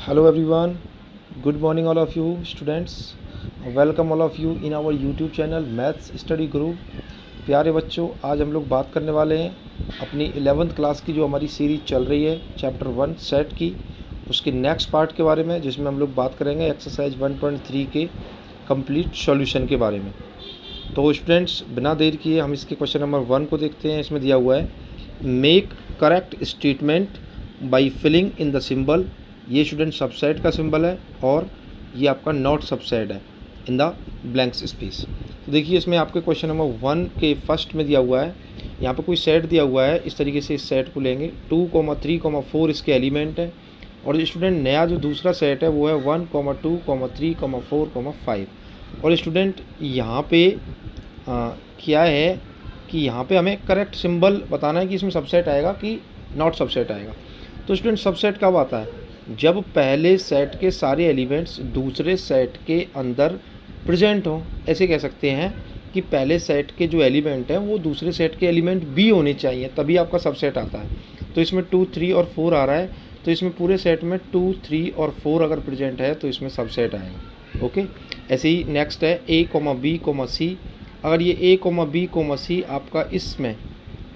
Hello everyone, good morning all of you students. Welcome all of you in our YouTube channel Maths Study Group. प्यारे बच्चों, आज हम लोग बात करने वाले हैं अपनी 11th क्लास की जो हमारी सीरीज़ चल रही है चैप्टर 1 सेट की, उसके नेक्स्ट पार्ट के बारे में, जिसमें हम लोग बात करेंगे एक्सरसाइज 1.3 के कंप्लीट सॉल्यूशन के बारे में। तो स्टूडेंट्स, बिना देर किए हम इसके क्वेश्चन नंबर 1 को देखते हैं। इसमें दिया हुआ है make correct statement by filling in the symbol. ये स्टूडेंट सबसेट का सिंबल है और ये आपका नॉट सबसेट है इन द ब्लैंक्स स्पेस। तो देखिए, इसमें आपके क्वेश्चन नंबर 1 के फर्स्ट में दिया हुआ है, यहाँ पे कोई सेट दिया हुआ है। इस तरीके से इस सेट को लेंगे, 2, 3, 4 इसके एलिमेंट है। और स्टूडेंट नया जो दूसरा सेट है वो है 1, 2, 3, 4, 5। और स्टूडेंट यहाँ पे क्या है कि यहाँ पे हमें करेक्ट सिंबल बताना है कि इसमें सबसेट आएगा कि नॉट सबसेट आएगा। तो स्टूडेंट सबसेट कब आता है? जब पहले सेट के सारे एलिमेंट्स दूसरे सेट के अंदर प्रेजेंट हों। ऐसे कह सकते हैं कि पहले सेट के जो एलिमेंट हैं वो दूसरे सेट के एलिमेंट भी होने चाहिए, तभी आपका सबसेट आता है। तो इसमें 2, 3 और 4 आ रहा है, तो इसमें पूरे सेट में 2, 3 और 4 अगर प्रेजेंट है तो इसमें सबसेट आएगा। ओके, ऐसे ही नेक्स्ट है A, B, C। अगर ये A, B, C आपका इसमें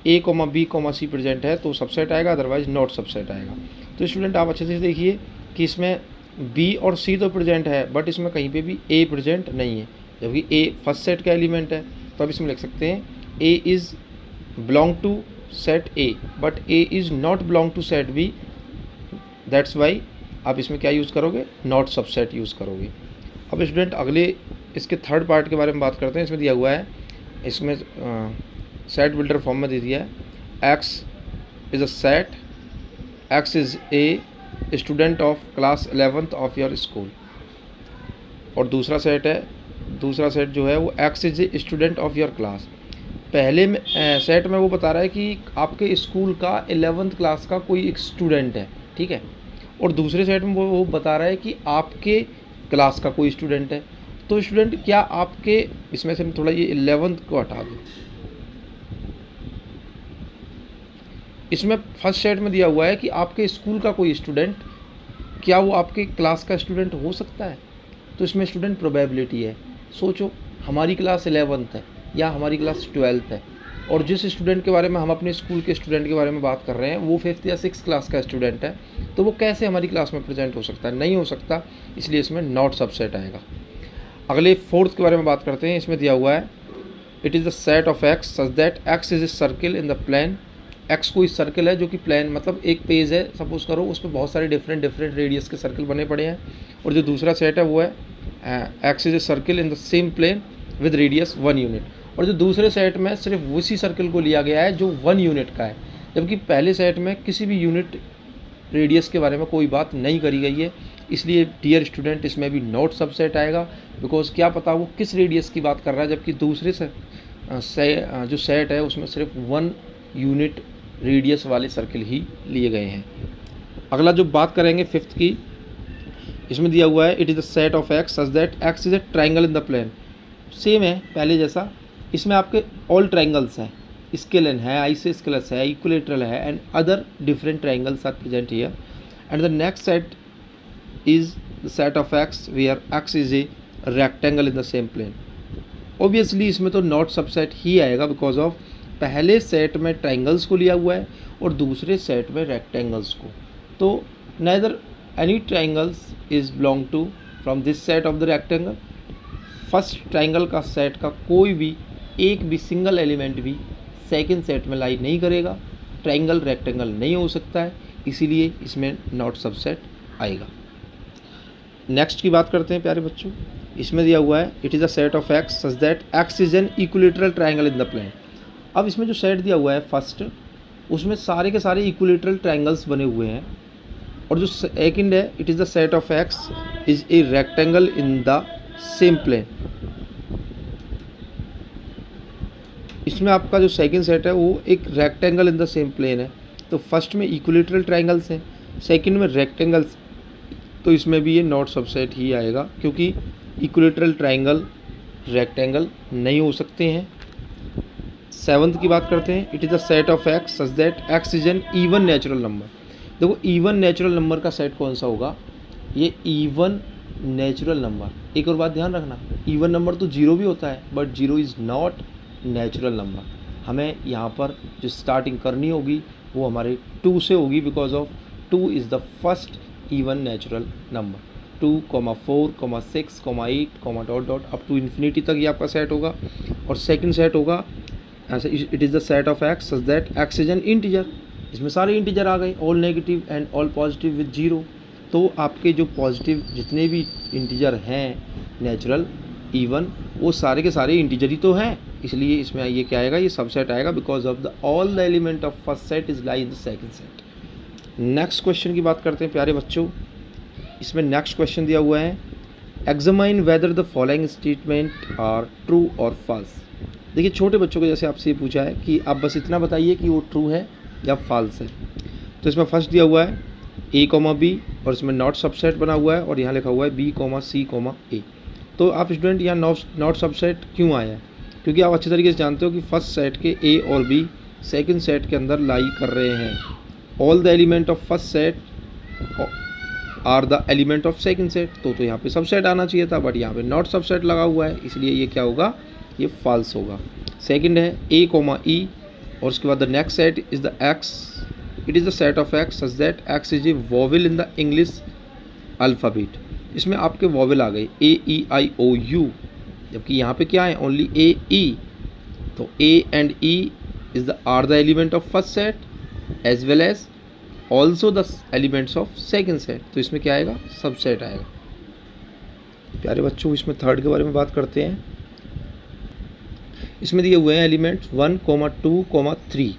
A, B, C प्रेजेंट है तो सबसेट आएगा, अदरवाइज नॉट सबसेट आएगा। तो स्टूडेंट आप अच्छे से देखिए कि इसमें B और C तो प्रेजेंट है, बट इसमें कहीं पे भी A प्रेजेंट नहीं है, जबकि A फर्स्ट सेट का एलिमेंट है। तो अब इसमें लिख सकते हैं A is belong to set A, but A is not belong to set B। That's why आप इसमें क्या यूज़ करोगे? नॉट सबसेट यूज़ करोगे। अब स्टूडेंट अगले इसके थर्ड पार्ट के बारे में बात करते हैं। इसमें दिया हुआ है, इसमें सेट बिल्डर फॉर्म में दे दिया है, X is a set, X is a student of class 11th of your school. और दूसरा सेट जो है वो X is a student of your class. पहले में सेट में वो बता रहा है कि आपके स्कूल का 11th क्लास का कोई एक स्टूडेंट है, ठीक है। और दूसरे सेट में वो बता रहा है कि आपके क्लास का कोई स्टूडेंट है। तो स्टूडेंट क्या आपके इसमें से थोड़ा ये 11th को हटा दो। इसमें फर्स्ट सेट में दिया हुआ है कि आपके स्कूल का कोई स्टूडेंट, क्या वो आपके क्लास का स्टूडेंट हो सकता है? तो इसमें स्टूडेंट प्रोबेबिलिटी है। सोचो, हमारी क्लास 11th है या हमारी क्लास 12th है, और जिस स्टूडेंट के बारे में हम अपने स्कूल के स्टूडेंट के बारे में बात कर रहे हैं वो 5th या 6th क्लास का स्टूडेंट है, तो वो कैसे हमारी क्लास में प्रेजेंट हो सकता है? नहीं हो सकता, इसलिए इसमें नॉट सबसेट आएगा। अगले फोर्थ के बारे में बात करते हैं। इसमें दिया हुआ है, it is the set of X such that X is a circle in the plane. X कोई सर्किल है जो कि प्लेन, मतलब एक पेज है सपोज करो, उस पर बहुत सारे डिफरेंट रेडियस के सर्किल बने पड़े हैं। और जो दूसरा सेट है वो है X is a circle in the same plane with radius 1 unit. और जो दूसरे सेट में सिर्फ उसी सर्किल को लिया गया है जो 1 यूनिट का है, जबकि पहले सेट में किसी भी यूनिट रेडियस के बारे में कोई बात नहीं करी गई है। इसलिए डियर स्टूडेंट इसमें भी नॉट सबसेट आएगा, बिकॉज क्या पता वो किस रेडियस की बात कर रहा है, जबकि दूसरे जो सेट है उसमें सिर्फ 1 यूनिट रेडियस वाले सर्किल ही लिए गए हैं। अगला जो बात करेंगे 5th की, इसमें दिया हुआ है, it is the set of X such that X is a triangle in the plane. Same है पहले जैसा, इसमें आपके ऑल ट्राइंगल्स हैं, स्केलन है, आइसोस्केलस है, इक्विलेटरल है, and other different triangles are present here. And the next set is the set of X where X is a rectangle in the same plane. Obviously इसमें तो not subset ही आएगा, because of पहले set में triangles को लिया हुआ है और दूसरे सेट में रेक्टेंगल्स को। तो neither any triangles is belong to from this set of the rectangle. First triangle का सेट का कोई भी एक भी सिंगल एलिमेंट भी सेकंड सेट में लाई नहीं करेगा, ट्राइंगल रेक्टेंगल नहीं हो सकता है, इसीलिए इसमें नॉट सबसेट आएगा। नेक्स्ट की बात करते हैं प्यारे बच्चों। इसमें दिया हुआ है, it is a set of X such that X is an equilateral triangle in the plane. अब इसमें जो सेट दिया हुआ है फर्स्ट, उसमें सारे के सारे इक्विलेटरल ट्राइंगल्स बने हुए हैं। और जो सेकंड है, it is the set of X is a rectangle in the same plane. इसमें आपका जो सेकंड सेट है वो एक rectangle in the same plane है। तो फर्स्ट में इक्विलेटरल ट्राइंगल्स हैं, सेकंड में रेक्टेंगल्स, तो इसमें भी ये नॉट सबसेट ही आएगा, क्योंकि इक्विलेटरल ट्राइंगल रेक्टेंगल नहीं हो सकते हैं। 7th की बात करते हैं, it is the set of X such that X is N even natural number. देखो, इवन नेचुरल नंबर का सेट कौन सा होगा? ये इवन नेचुरल नंबर, एक और बात ध्यान रखना, इवन नंबर तो 0 भी होता है but 0 is not natural number. हमें यहाँ पर जो स्टार्टिंग करनी होगी वो हमारे 2 से होगी, because of 2 is the first even natural number. 2, 4, 6, 8, dot dot up to infinity तक ये आपका सेट होगा। और सेकंड सेट होगा ऐसे, it is the set of X such that X is an integer. इसमें सारे इंटीजर आ गए, all negative and all positive with 0। तो आपके जो पॉजिटिव जितने भी इंटीजर हैं नेचुरल इवन, वो सारे के सारे इंटीजर ही तो हैं, इसलिए इसमें ये क्या आएगा, ये सबसेट आएगा, because of the all the element of first set is lie in the second set. Next question की बात करते हैं प्यारे बच्चों। इसमें नेक्स्ट क्वेश्चन दिया हुआ है, examine whether the following statement are true और फॉल्स। देखिए छोटे बच्चों को जैसे आपसे ये पूछा है कि आप बस इतना बताइए कि वो ट्रू है या फॉल्स है। तो इसमें फर्स्ट दिया हुआ है a, b और इसमें नॉट सबसेट बना हुआ है और यहाँ लिखा हुआ है b, c, a। तो आप स्टूडेंट यहाँ नॉट सबसेट क्यों आया है, क्योंकि आप अच्छे तरीके से जानते हो कि फर्स्ट सेट के a और b सेकंड सेट के अंदर लाई कर रहे हैं। All the element of first set are the element of second set, तो यहाँ पे सबसेट आना चाहिए था, बट यहाँ पे नॉट सबसेट लगा हुआ है, इसलिए ये क्या होगा, ये फॉल्स होगा। सेकंड है a, e और उसके बाद the next set is the x, it is the set of x such that x is A vowel in the English alphabet. इसमें आपके वॉवेल आ गए a, e, i, o, u, जबकि यहाँ पे क्या है, ओनली a, e। तो a and e is the are the element of first set as well as also the elements of second set, तो इसमें क्या आएगा, सबसेट आएगा। प्यारे बच्चों इसमें थर्ड के बारे में बात करते हैं। इसमें दिए हुए हैं एलिमेंट्स 1, 2, 3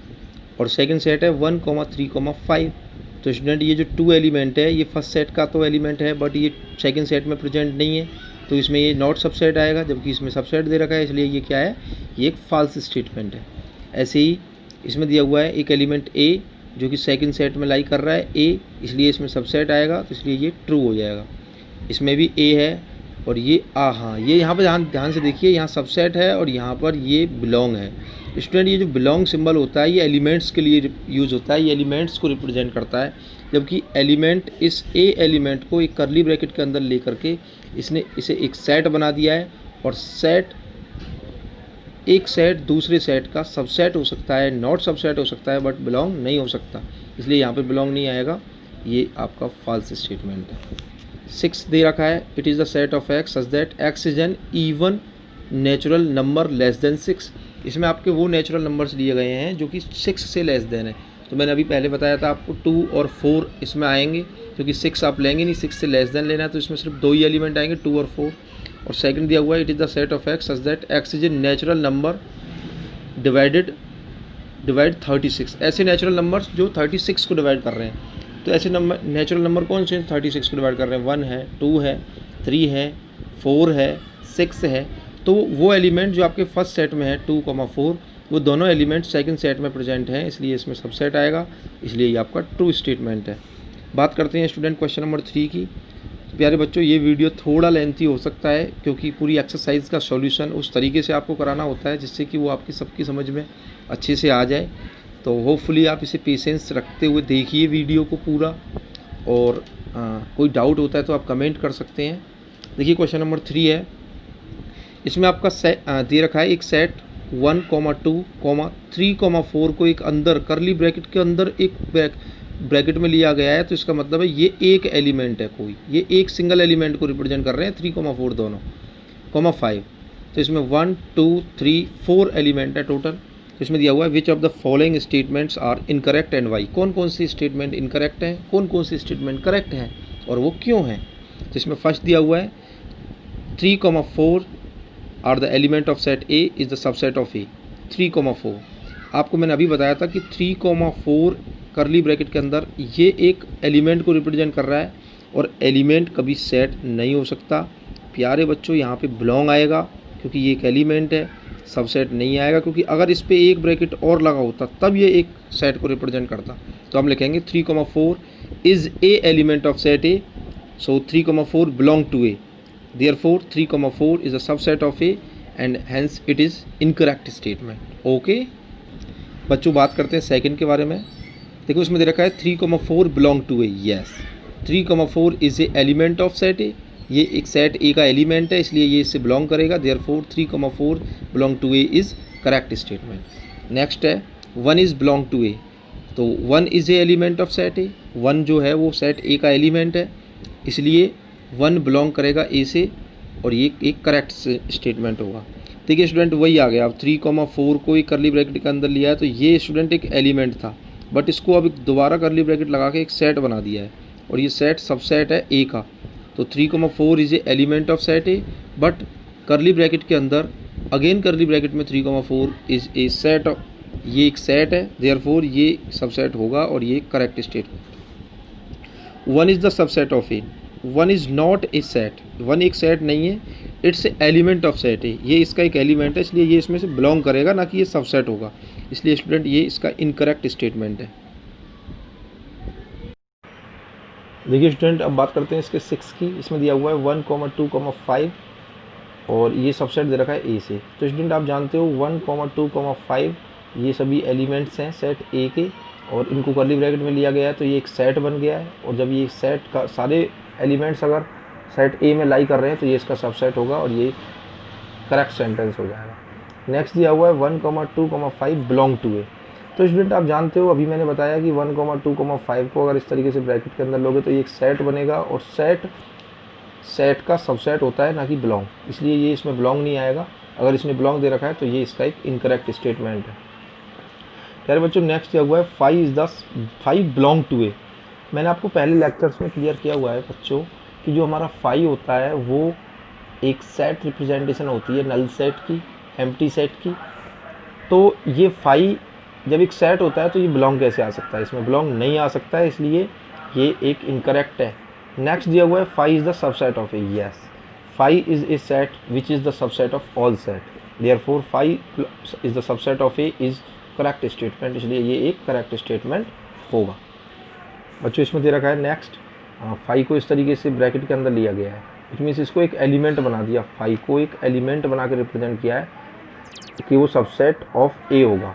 और सेकंड सेट है 1, 3, 5। तो स्टूडेंट ये जो 2 एलिमेंट है ये फर्स्ट सेट का तो एलिमेंट है, बट ये सेकंड सेट में प्रेजेंट नहीं है, तो इसमें ये नॉट सबसेट आएगा, जबकि इसमें सबसेट दे रखा है, इसलिए ये क्या है, ये एक फॉल्स स्टेटमेंट है। ऐसे ही इसमें दिया हुआ है एक एलिमेंट a जो कि सेकंड सेट में लाई कर रहा है a, इसलिए इसमें सबसेट आएगा, तो इसलिए ये ट्रू हो जाएगा। इसमें भी a है और ये हाँ, ये यहाँ पर ध्यान से देखिए, यहाँ सबसेट है और यहाँ पर ये बिलोंग है। स्टूडेंट ये जो बिलोंग सिंबल होता है ये एलिमेंट्स के लिए यूज़ होता है, ये एलिमेंट्स को रिप्रेजेंट करता है, जबकि एलिमेंट इस ए एलिमेंट को एक कर्ली ब्रैकेट के अंदर लेकर के इसने इसे एक सेट बना दिया है, और सेट एक सेट दूसरे सेट का सबसेट हो सकता है, नॉट सबसेट हो सकता है, बट बिलोंग नहीं हो सकता, इसलिए यहाँ पे बिलोंग नहीं आएगा, ये आपका फॉल्स स्टेटमेंट है। 6 दे रखा है, it is the set of X such that X is an even natural number less than 6। इसमें आपके वो नेचुरल नंबर्स लिए गए हैं जो कि 6 से लेस देन है। तो मैंने अभी पहले बताया था आपको 2 और 4 इसमें आएंगे, क्योंकि 6 आप लेंगे नहीं, 6 से लेस देन लेना है, तो इसमें सिर्फ 2 ही एलिमेंट आएंगे, 2 और 4। और सेकंड दिया हुआ है, it is the set of X such that X is a natural number divide 36। ऐसे नेचुरल नंबर्स जो 36 को डिवाइड कर रहे हैं। तो ऐसे नंबर नेचुरल नंबर कौन से 36 को डिवाइड कर रहे हैं, 1 है, 2 है, 3 है, 4 है, 6 है। तो वो एलिमेंट जो आपके फर्स्ट सेट में है 2, 4, वो दोनों एलिमेंट सेकंड सेट में प्रेजेंट हैं, इसलिए इसमें सबसेट आएगा, इसलिए ये आपका ट्रू स्टेटमेंट है। बात करते हैं स्टूडेंट क्वेश्चन नंबर 3 की। तो प्यारे बच्चों ये वीडियो थोड़ा लेंथी हो सकता है, क्योंकि पूरी एक्सरसाइज का सॉल्यूशन उस तरीके से आपको कराना होता है जिससे कि वो आपकी सबकी समझ में अच्छे से आ जाए। तो होपफुली आप इसे पेशेंस रखते हुए देखिए वीडियो को पूरा, और कोई डाउट होता है तो आप कमेंट कर सकते हैं। देखिए क्वेश्चन नंबर 3 है, इसमें आपका दे रखा है एक सेट 1, 2, 3, 4 को एक अंदर कर्ली ब्रैकेट के अंदर एक ब्रैकेट में लिया गया है। तो इसका मतलब है ये एक एलिमेंट है, कोई ये एक सिंगल एलिमेंट को रिप्रेजेंट कर रहे हैं, 3, 4 दोनों, 5। तो इसमें 1, 2, 3, 4 एलिमेंट है टोटल। तो इसमें दिया हुआ है which of the following statements are incorrect and why. कौन कौन सी स्टेटमेंट इनकरेक्ट हैं, कौन कौन सी स्टेटमेंट करेक्ट हैं और वो क्यों हैं। तो इसमें फर्स्ट दिया हुआ है 3, 4 are the element of set A is the subset of A. 3, 4 आपको मैंने अभी बताया था कि 3, 4 करली ब्रैकेट के अंदर ये एक एलिमेंट को रिप्रेजेंट कर रहा है, और एलिमेंट कभी सेट नहीं हो सकता। प्यारे बच्चों यहाँ पे बिलोंग आएगा क्योंकि ये एक एलिमेंट है, सबसेट नहीं आएगा, क्योंकि अगर इस पर एक ब्रैकेट और लगा होता तब ये एक सेट को रिप्रेजेंट करता। तो हम लिखेंगे 3, 4 is a element of set A, so 3, 4 belong to A, therefore 3, 4 is a subset of A and hence it is incorrect statement. Okay बच्चों, बात करते हैं सेकंड के बारे में। देखो इसमें दे रखा है 3, 4 belong to A, yes. 3,4 is a element of set A, ये एक सेट ए का एलिमेंट है इसलिए ये इससे बिलोंग करेगा, therefore 3,4 belong to A is correct statement. Next है 1 इज़ बिलोंग टू ए, तो 1 is a element of set A, 1 जो है वो सेट ए का एलिमेंट है इसलिए 1 बिलोंग करेगा ए से और ये एक करेक्ट स्टेटमेंट होगा। ठीक है स्टूडेंट, वही आ गया। अब 3,4 को एक करली ब्रैकेट के अंदर लिया है तो ये स्टूडेंट एक एलिमेंट था, बट इसको अब दोबारा करली ब्रैकेट लगा के एक सेट बना दिया है और ये सेट सबसेट है ए का। तो 3,4 is a element of set A, but करली ब्रैकेट के अंदर अगेन करली ब्रैकेट में 3,4 इज़ ए सेट, ये एक सेट है, देयरफॉर ये सबसेट होगा और ये correct statement. 1 is the subset of A, 1 is not a set, 1 एक सेट नहीं है, इट्स एलिमेंट ऑफ सेट है, ये इसका एक एलिमेंट है इसलिए ये इसमें से बिलोंग करेगा ना कि ये सबसेट होगा, इसलिए स्टूडेंट ये इसका इनकरेक्ट स्टेटमेंट है। देखिए स्टूडेंट, अब बात करते हैं इसके 6 की। इसमें दिया हुआ है 1, 2, 5 और ये सबसेट दे रखा है ए से। तो स्टूडेंट आप जानते हो 1, 2, 5 ये सभी एलिमेंट्स हैं सेट ए के और इनको करली ब्रैकेट में लिया गया है तो ये एक सेट बन गया है और जब ये सेट का सारे एलिमेंट्स अगर सेट ए में लाई कर रहे हैं तो ये इसका सबसेट होगा और ये करेक्ट सेंटेंस हो जाएगा। नेक्स्ट दिया हुआ है 1, 2, 5 बिलोंग टू ए। तो स्टूडेंट आप जानते हो अभी मैंने बताया कि 1, 2, 5 को अगर इस तरीके से ब्रैकेट के अंदर लोगे तो ये एक सेट बनेगा और सेट का सबसेट होता है ना कि बिलोंग, इसलिए ये इसमें बिलोंग नहीं आएगा। अगर इसने बिलोंग दे रखा है तो ये इसका एक इनकरेक्ट स्टेटमेंट है। प्यारे बच्चों नेक्स्ट दिया हुआ है 5 बिलोंग टू ए। मैंने आपको पहले लेक्चर्स में क्लियर किया हुआ है बच्चों कि जो हमारा 5 होता है वो एक सेट रिप्रेजेंटेशन होती है नल सेट की, एम्प्टी सेट की। तो ये 5 जब एक सेट होता है तो ये बिलोंग कैसे आ सकता है, इसमें बिलोंग नहीं आ सकता है, इसलिए ये एक इनकरेक्ट है। नेक्स्ट दिया हुआ है 5 is the subset of A. Yes, 5 is a set which is the subset of all set, therefore 5 is the subset of A is correct statement, इसलिए ये एक करेक्ट स्टेटमेंट होगा। बच्चों इसमें दे रखा है नेक्स्ट 5 को इस तरीके से ब्रैकेट के अंदर लिया गया है, इट मीन्स इसको एक एलिमेंट बना दिया, 5 को एक एलिमेंट बना के रिप्रेजेंट किया है कि वो सबसेट ऑफ ए होगा।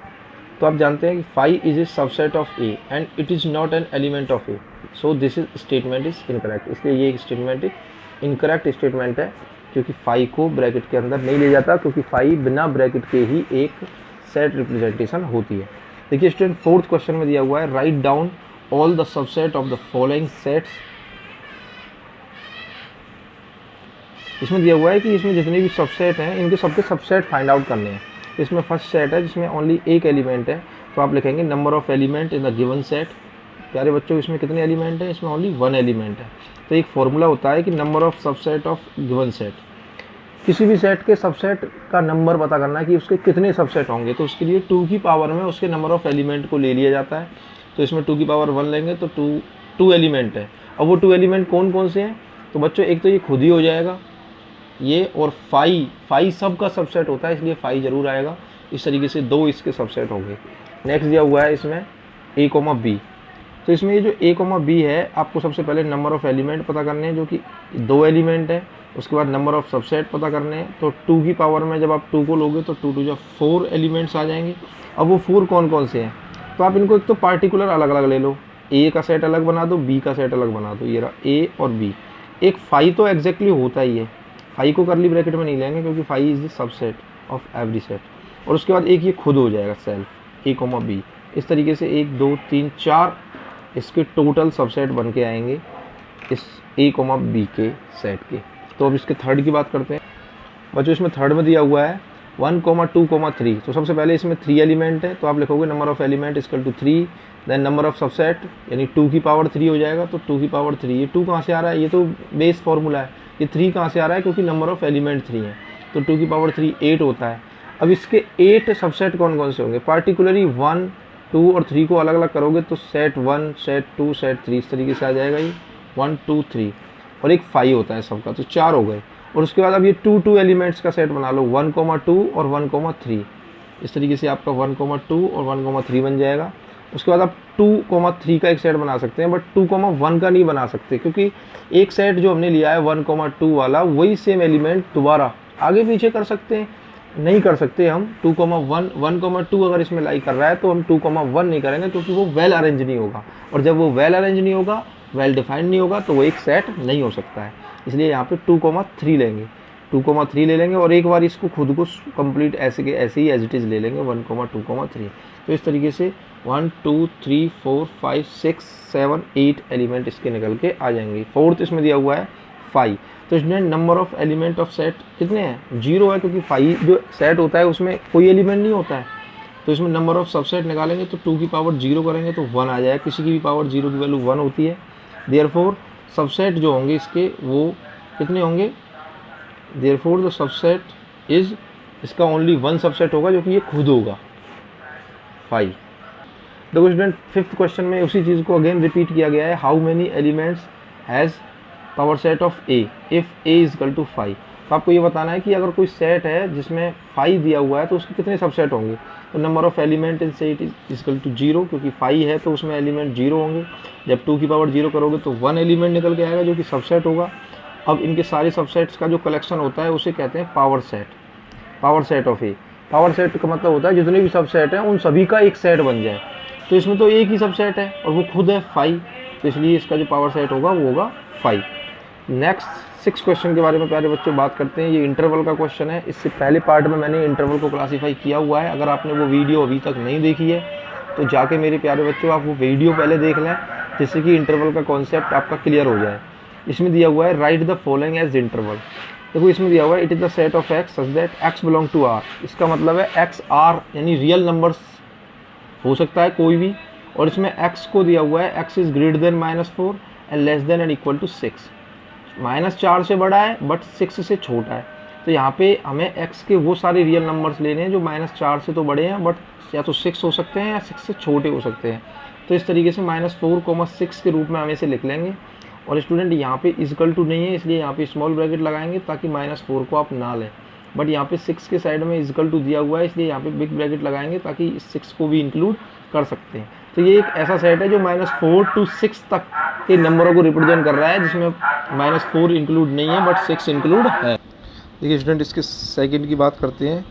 तो आप जानते हैं कि 5 is a subset of A and it is not an element of A, so this is statement is incorrect, इसलिए ये एक स्टेटमेंट एक इनकरेक्ट स्टेटमेंट है क्योंकि 5 को ब्रैकेट के अंदर नहीं ले जाता, क्योंकि 5 बिना ब्रैकेट के ही एक सेट रिप्रेजेंटेशन होती है। देखिए स्टूडेंट 4th क्वेश्चन में दिया हुआ है write down all the subset of the following sets. इसमें दिया हुआ है कि इसमें जितने भी सबसेट हैं इनके सबके सबसेट फाइंड आउट करने हैं। इसमें फर्स्ट सेट है जिसमें ओनली एक एलिमेंट है, तो आप लिखेंगे number of element in the given set. प्यारे बच्चों इसमें कितने एलिमेंट हैं, इसमें ओनली 1 एलिमेंट है। तो एक फॉर्मूला होता है कि number of subset of given set, किसी भी सेट के सबसेट का नंबर पता करना है कि उसके कितने सबसेट होंगे, तो उसके लिए 2 की पावर में उसके नंबर ऑफ एलिमेंट को ले लिया जाता है। तो इसमें 2 की पावर 1 लेंगे तो 2 एलिमेंट है। अब वो 2 एलिमेंट कौन कौन से हैं, तो बच्चों एक तो ये खुद ही हो जाएगा ये, और 5 सब का सबसेट होता है इसलिए 5 जरूर आएगा। इस तरीके से 2 इसके सबसेट होंगे। नेक्स्ट दिया हुआ है इसमें a, b। तो इसमें ये जो a, b है आपको सबसे पहले नंबर ऑफ एलिमेंट पता करने हैं जो कि 2 एलिमेंट है, उसके बाद नंबर ऑफ सबसेट पता करने हैं। तो 2 की पावर में जब आप 2 को लोगे तो 2 जब 4 एलिमेंट्स आ जाएंगे। अब वो 4 कौन कौन से हैं, तो आप इनको एक तो पार्टिकुलर अलग अलग ले लो, a का सेट अलग बना दो, b का सेट अलग बना दो, ये रहा a और b। एक 5 तो एग्जैक्टली होता ही है, 5 को करली ब्रैकेट में नहीं लेंगे क्योंकि 5 is the subset of every set. और उसके बाद एक ये खुद हो जाएगा सेल्फ a, b। इस तरीके से 1 2 3 4 इसके टोटल सबसेट बन के आएंगे इस a, b के सेट के। तो अब इसके थर्ड की बात करते हैं बच्चों। इसमें थर्ड में दिया हुआ है 1, 2, 3। तो सबसे पहले इसमें 3 एलिमेंट है, तो आप लिखोगे number of element equal to 3, then number of subset यानी 2 की पावर 3 हो जाएगा। तो 2 की पावर 3, ये 2 कहाँ से आ रहा है, ये तो बेस फॉर्मूला है। ये 3 कहाँ से आ रहा है, क्योंकि नंबर ऑफ एलिमेंट 3 है, तो 2 की पावर 3 8 होता है। अब इसके 8 सबसेट कौन कौन से होंगे, पार्टिकुलरली 1, 2 और 3 को अलग अलग करोगे तो सेट 1, सेट 2, सेट 3 इस तरीके से आ जाएगा। ये 1 2 3 और एक 5 होता है सबका, तो 4 हो गए। और उसके बाद अब ये 2 एलिमेंट्स का सेट बना लो, 1, 2 और 1, 3। इस तरीके से आपका 1, 2 और 1, 3 बन जाएगा। उसके बाद आप 2, 3 का एक सेट बना सकते हैं, बट 2, 1 का नहीं बना सकते, क्योंकि एक सेट जो हमने लिया है 1, 2 वाला, वही सेम एलिमेंट दोबारा आगे पीछे कर सकते हैं, नहीं कर सकते हम 2, 1, 2 अगर इसमें लाई कर रहा है तो हम 2, 1 नहीं करेंगे, क्योंकि वो वेल अरेंज नहीं होगा। और जब वो वेल अरेंज नहीं होगा वेल डिफाइंड नहीं होगा तो वो एक सेट नहीं हो सकता है। इसलिए यहाँ पे 2,3 लेंगे, 2,3 ले लेंगे और एक बार इसको खुद को कंप्लीट ऐसे के ऐसे ही एज इट इज़ ले लेंगे 1,2,3। तो इस तरीके से 1 2 3 4 5 6 7 8 एलिमेंट इसके निकल के आ जाएंगे। फोर्थ इसमें दिया हुआ है 5। तो इसमें number of element of set कितने हैं, 0 है, क्योंकि 5 जो सेट होता है उसमें कोई एलिमेंट नहीं होता है। तो इसमें नंबर ऑफ सबसेट निकालेंगे तो 2 की पावर 0 करेंगे तो 1 आ जाएगा, किसी की भी पावर 0 की वैल्यू 1 होती है। देयरफॉर सबसेट जो होंगे इसके वो कितने होंगे, देयरफॉर द सबसेट इज, इसका ओनली 1 सबसेट होगा जो कि ये खुद होगा 5। देखो स्टूडेंट, 5th क्वेश्चन में उसी चीज़ को अगेन रिपीट किया गया है। How many elements has power set of A if A is equal to 5। तो आपको ये बताना है कि अगर कोई सेट है जिसमें 5 दिया हुआ है तो उसके कितने सबसेट होंगे। तो number of element in set is equal to 0, क्योंकि 5 है तो उसमें एलिमेंट 0 होंगे। जब 2 की पावर 0 करोगे तो 1 एलिमेंट निकल के आएगा जो कि सबसेट होगा। अब इनके सारे सबसेट्स का जो कलेक्शन होता है उसे कहते हैं power set, power set of A. Power set का मतलब होता है जितने भी सबसेट हैं उन सभी का एक सेट बन जाए। तो इसमें तो एक ही सबसेट है और वो खुद है 5, तो इसलिए इसका जो पावर सेट होगा वो होगा 5। नेक्स्ट 6 क्वेश्चन के बारे में प्यारे बच्चों बात करते हैं। ये इंटरवल का क्वेश्चन है। इससे पहले पार्ट में मैंने इंटरवल को क्लासीफाई किया हुआ है। अगर आपने वो वीडियो अभी तक नहीं देखी है तो जाके मेरे प्यारे बच्चों आप वो वीडियो पहले देख लें, जिससे कि इंटरवल का कॉन्सेप्ट आपका क्लियर हो जाए। इसमें दिया हुआ है write the following as interval. देखो इसमें दिया हुआ है it is the set of X such that X belong to R. इसका मतलब है एक्स आर यानी रियल नंबर्स हो सकता है कोई भी, और इसमें एक्स को दिया हुआ है X is greater than -4 and less than and equal to 6। -4 से बड़ा है बट 6 से छोटा है। तो यहाँ पे हमें x के वो सारे रियल नंबर्स लेने हैं जो -4 से तो बड़े हैं बट या तो 6 हो सकते हैं या 6 से छोटे हो सकते हैं। तो इस तरीके से -4,6 के रूप में हम इसे लिख लेंगे। और स्टूडेंट यहाँ पे इक्वल टू नहीं है, इसलिए यहाँ पे स्मॉल ब्रैकेट लगाएंगे ताकि -4 को आप ना लें। बट यहाँ पे 6 के साइड में इक्वल टू दिया हुआ है, इसलिए यहाँ पे बिग ब्रैकेट लगाएंगे ताकि इस 6 को भी इंक्लूड कर सकते हैं। तो ये एक ऐसा सेट है जो -4 to 6 तक के नंबरों को रिप्रेजेंट कर रहा है, जिसमें -4 इंक्लूड नहीं है बट 6 इंक्लूड है। देखिए स्टूडेंट, इसके सेकंड की बात करते हैं।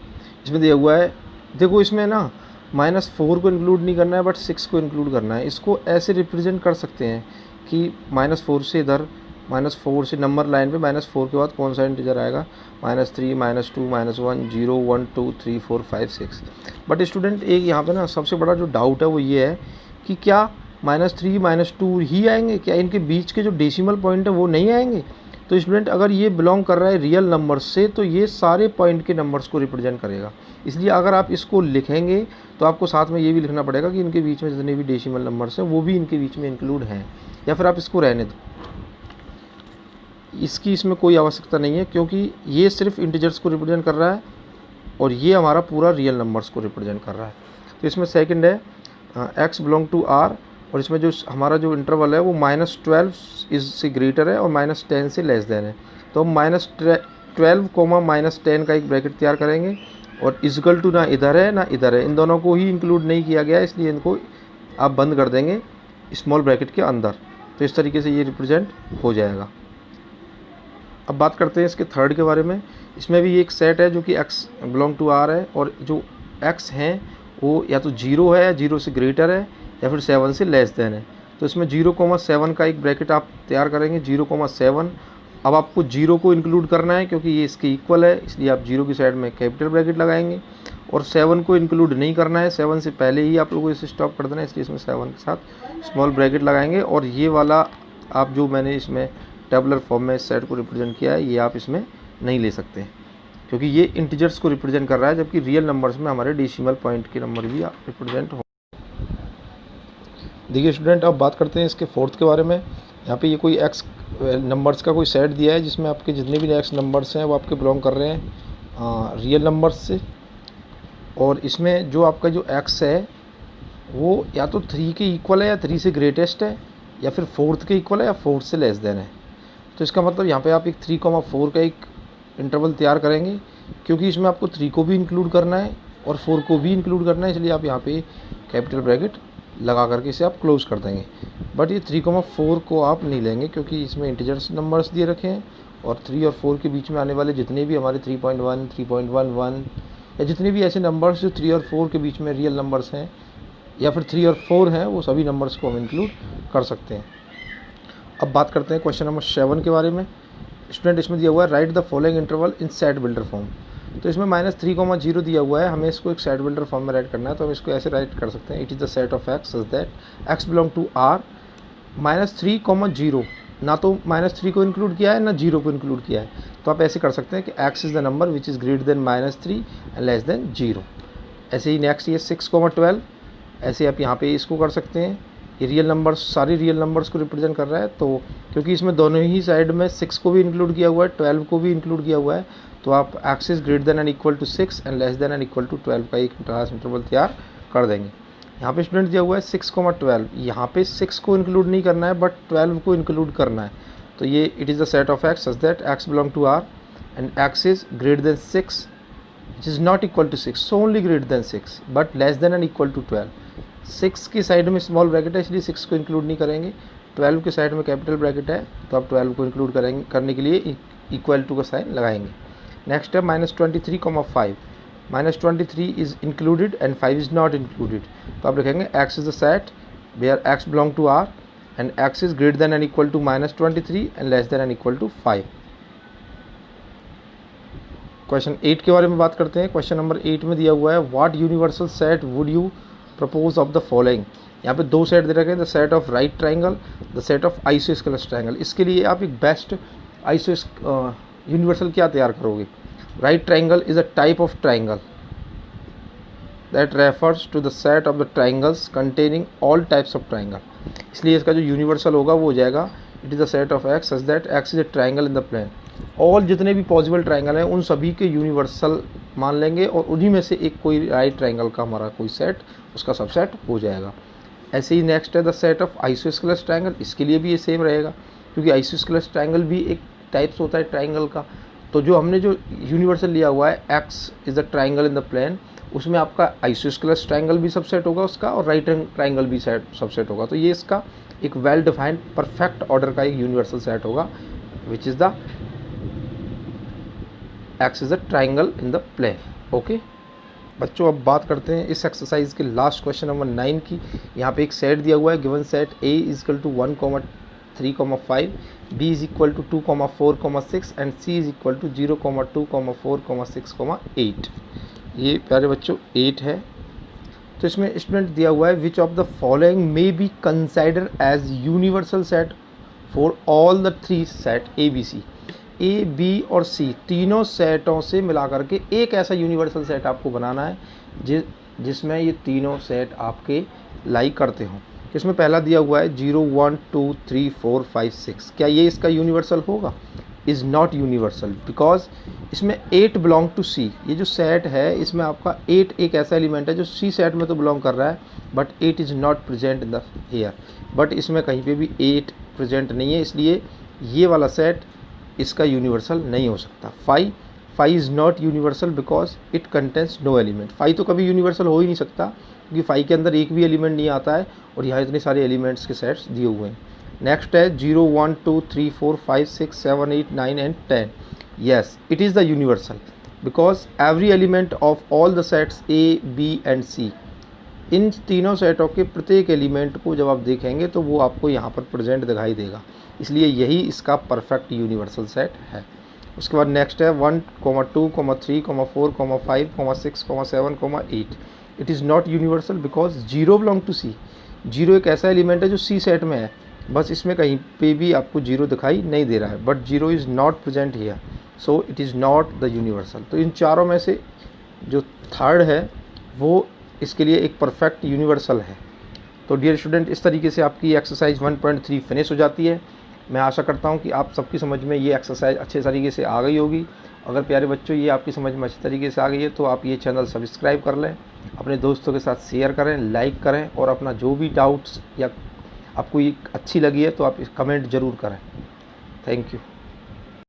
इसमें दिया हुआ है, देखो इसमें ना -4 को इंक्लूड नहीं करना है बट 6 को इंक्लूड करना है। इसको ऐसे रिप्रेजेंट कर सकते हैं कि -4 से इधर, -4 से नंबर लाइन पे -4 के बाद कौन सा इंटीजर आएगा, -3 -2 -1 0 1 2 3 4 5 6। बट स्टूडेंट एक यहाँ पे ना सबसे बड़ा जो डाउट है वो ये है कि क्या -3 -2 ही आएंगे, क्या इनके बीच के जो डेसिमल पॉइंट है वो नहीं आएंगे। तो स्टूडेंट अगर ये बिलोंग कर रहा है रियल नंबर्स से तो ये सारे पॉइंट के नंबर्स को रिप्रेजेंट करेगा। इसलिए अगर आप इसको लिखेंगे तो आपको साथ में ये भी लिखना पड़ेगा कि इनके बीच में जितने भी डेसिमल नंबर्स हैं वो भी इनके बीच में इंक्लूड हैं, या फिर आप इसको रहने दो, इसकी इसमें कोई आवश्यकता नहीं है क्योंकि ये सिर्फ इंटीजर्स को रिप्रेजेंट कर रहा है और ये हमारा पूरा रियल नंबर्स को रिप्रेजेंट कर रहा है। तो इसमें सेकंड है x बिलोंग टू r, और इसमें जो हमारा जो इंटरवल है वो -12 इज से ग्रेटर है और -10 से लेस देन है। तो हम -12, -10 का एक ब्रैकेट तैयार करेंगे और इक्वल टू ना इधर है ना इधर है, इन दोनों को ही इंक्लूड नहीं किया गया, इसलिए इनको आप बंद कर देंगे स्मॉल ब्रैकेट के अंदर। तो इस तरीके से ये रिप्रेजेंट हो जाएगा। अब बात करते हैं इसके थर्ड के बारे में। इसमें भी एक सेट है जो कि x बिलोंग टू r है और जो x हैं वो या तो 0 है या 0 से ग्रेटर है या फिर 7 से लेस देन है। तो इसमें 0,7 का एक ब्रैकेट आप तैयार करेंगे, 0,7। अब आपको 0 को इंक्लूड करना है क्योंकि ये इसके इक्वल है, इसलिए आप 0 की साइड में कैपिटल ब्रैकेट लगाएंगे। और 7 को इंक्लूड नहीं करना है, 7 से पहले ही आप लोगों को इसे स्टॉप कर देना है, इसलिए इसमें 7 के साथ स्मॉल ब्रैकेट लगाएंगे। और ये वाला आप जो मैंने इसमें टेबुलर फॉर्म में इस सेट को रिप्रेजेंट किया है ये आप इसमें नहीं ले सकते क्योंकि ये इंटीजर्स को रिप्रेजेंट कर रहा है, जबकि रियल नंबर्स में हमारे डेसिमल पॉइंट के नंबर भी रिप्रेजेंट हो। देखिए स्टूडेंट, अब बात करते हैं इसके फोर्थ के बारे में। यहाँ पे ये कोई x नंबर्स का कोई सेट दिया है जिसमें आपके जितने भी x नंबर्स हैं वो आपके बिलोंग कर रहे हैं रियल नंबर्स से। और इसमें जो आपका जो x है वो या तो 3 के इक्वल है या 3 से ग्रेटेस्ट है, या फिर 4 के इक्वल है या 4 से लेस देन है। तो इसका मतलब यहाँ पे आप एक 3,4 का एक इंटरवल तैयार करेंगे क्योंकि इसमें आपको 3 को भी इंक्लूड करना है और 4 को भी इंक्लूड करना है, इसलिए आप यहाँ पे कैपिटल ब्रैकेट लगा करके इसे आप क्लोज कर देंगे। बट ये 3,4 को आप नहीं लेंगे क्योंकि इसमें इंटीजर्स नंबर्स दिए रखे हैं और 3 और 4 के बीच में आने वाले जितने भी हमारे 3.1 3.11 या जितने भी ऐसे नंबर्स जो 3 और 4 के बीच में रियल नंबर्स हैं या फिर 3 और 4 हैं वो सभी नंबर्स को हम इंक्लूड कर सकते हैं। अब बात करते हैं क्वेश्चन नंबर 7 के बारे में। स्टूडेंट इसमें दिया हुआ है write the following interval in set builder form. तो इसमें -3,0 दिया हुआ है, हमें इसको एक सेट बिल्डर फॉर्म में राइट करना है। तो हम इसको ऐसे राइट कर सकते हैं, it is the set of X such that X belong to R. -3,0 ना तो -3 को इंक्लूड किया है ना 0 को इंक्लूड किया है, तो आप ऐसे कर सकते हैं कि x is the number which is greater then -3 and less then 0। ऐसे ही नेक्स्ट ये 6,12, ऐसे आप यहाँ पे इसको कर सकते हैं। ये रियल नंबर्स, सारी रियल नंबर्स को रिप्रेजेंट कर रहा है, तो क्योंकि इसमें दोनों ही साइड में 6 को भी इंक्लूड किया हुआ है, 12 को भी इंक्लूड किया हुआ है, तो आप x is greater than and equal to 6 and less than and equal to 12 का एक क्लास इंटरवल तैयार कर देंगे। यहाँ पे स्टूडेंट दिया हुआ है 6,12, यहाँ पे 6 को इंक्लूड नहीं करना है बट 12 को इंक्लूड करना है। तो ये it is the set of X such that X belong to R and X is greater than 6 which is not equal to 6, so only greater than 6 but less than and equal to 12। 6 की side में small bracket है इसलिए 6 को include नहीं करेंगे, 12 के side में capital bracket है तो आप 12 को इंक्लूड करेंगे, करने के लिए इक्वल टू का साइन लगाएंगे। नेक्स्ट है -23,5, -23 is included and 5 is not included, तो आप लिखेंगे x is the set where x belong to r and x is greater than and equal to -23 and less than and equal to 5। Question 8 के बारे में बात करते हैं। क्वेश्चन नंबर 8 में दिया हुआ है what universal set would you propose of the following. यहाँ पे 2 सेट दे रखे हैं, the set of right triangle, the set of isosceles triangle. इसके लिए आप एक बेस्ट यूनिवर्सल क्या तैयार करोगे। Right triangle is a type of triangle that refers to the set of the triangles containing all types of triangle. इसलिए इसका जो यूनिवर्सल होगा वो हो जाएगा it is the set of X such that X is a triangle in the plane. All जितने भी possible triangle हैं उन सभी के यूनिवर्सल मान लेंगे और उन्हीं में से एक कोई राइट ट्राइंगल का हमारा कोई सेट उसका सबसेट हो जाएगा। ऐसे ही नेक्स्ट है the set of isosceles triangle. इसके लिए भी ये सेम रहेगा क्योंकि आइसोस्केलेस ट्राइंगल भी एक टाइप्स होता है ट्राइंगल का। तो जो हमने जो यूनिवर्सल लिया हुआ है X is the triangle in the plane, उसमें आपका आइसोस्केलेस ट्राइंगल भी सबसेट होगा उसका और राइट ट्राइंगल भी सबसेट होगा। तो ये इसका एक वेल डिफाइंड परफेक्ट ऑर्डर का एक यूनिवर्सल सेट होगा which is the X is a triangle in the plane. Okay बच्चों, अब बात करते हैं इस एक्सरसाइज के लास्ट क्वेश्चन नंबर 9 की। यहाँ पे एक सेट दिया हुआ है, given set A is equal to 1,3,5, B is equal to 2,4,6 and C is equal to 0,2,4,6,8। ये प्यारे बच्चों 8 है। तो इसमें स्टूडेंट दिया हुआ है which of the following may be consider as universal set for all the 3 set ABC। A, B और C तीनों सेटों से मिला करके एक ऐसा यूनिवर्सल सेट आपको बनाना है जिसमें ये तीनों सेट आपके लाइक करते हों। इसमें पहला दिया हुआ है 0, 1, 2, 3, 4, 5, 6। क्या ये इसका यूनिवर्सल होगा? इज़ नॉट यूनिवर्सल बिकॉज इसमें 8 बिलोंग टू C। ये जो सेट है इसमें आपका 8 एक ऐसा एलिमेंट है जो C सेट में तो बिलोंग कर रहा है but 8 is not present in the here. But इसमें कहीं पे भी 8 प्रेजेंट नहीं है, इसलिए ये वाला सेट इसका यूनिवर्सल नहीं हो सकता। 5 is not universal because it contains no element. 5 तो कभी यूनिवर्सल हो ही नहीं सकता क्योंकि 5 के अंदर एक भी एलिमेंट नहीं आता है और यहाँ इतने सारे एलिमेंट्स के सेट्स दिए हुए हैं। नेक्स्ट है 0, 1, 2, 3, 4, 5, 6, 7, 8, 9 and 10। Yes it is the universal because every element of all the sets A, B and C, इन तीनों सेटों के प्रत्येक एलिमेंट को जब आप देखेंगे तो वो आपको यहाँ पर प्रेजेंट दिखाई देगा, इसलिए यही इसका परफेक्ट यूनिवर्सल सेट है। उसके बाद नेक्स्ट है 1, 2, 3, 4, 5, 6, 7, 8। It is not universal because 0 belong to C। 0 एक ऐसा एलिमेंट है जो C सेट में है, बस इसमें कहीं पे भी आपको 0 दिखाई नहीं दे रहा है but 0 is not present here, so it is not the universal. तो इन चारों में से जो थर्ड है वो इसके लिए एक परफेक्ट यूनिवर्सल है। तो डियर स्टूडेंट, इस तरीके से आपकी एक्सरसाइज 1.3 फिनिश हो जाती है। मैं आशा करता हूँ कि आप सबकी समझ में ये एक्सरसाइज अच्छे तरीके से आ गई होगी। अगर प्यारे बच्चों ये आपकी समझ में अच्छी तरीके से आ गई है तो आप ये चैनल सब्सक्राइब कर लें, अपने दोस्तों के साथ शेयर करें, लाइक करें और अपना जो भी डाउट्स या आपको ये अच्छी लगी है तो आप कमेंट ज़रूर करें। Thank you.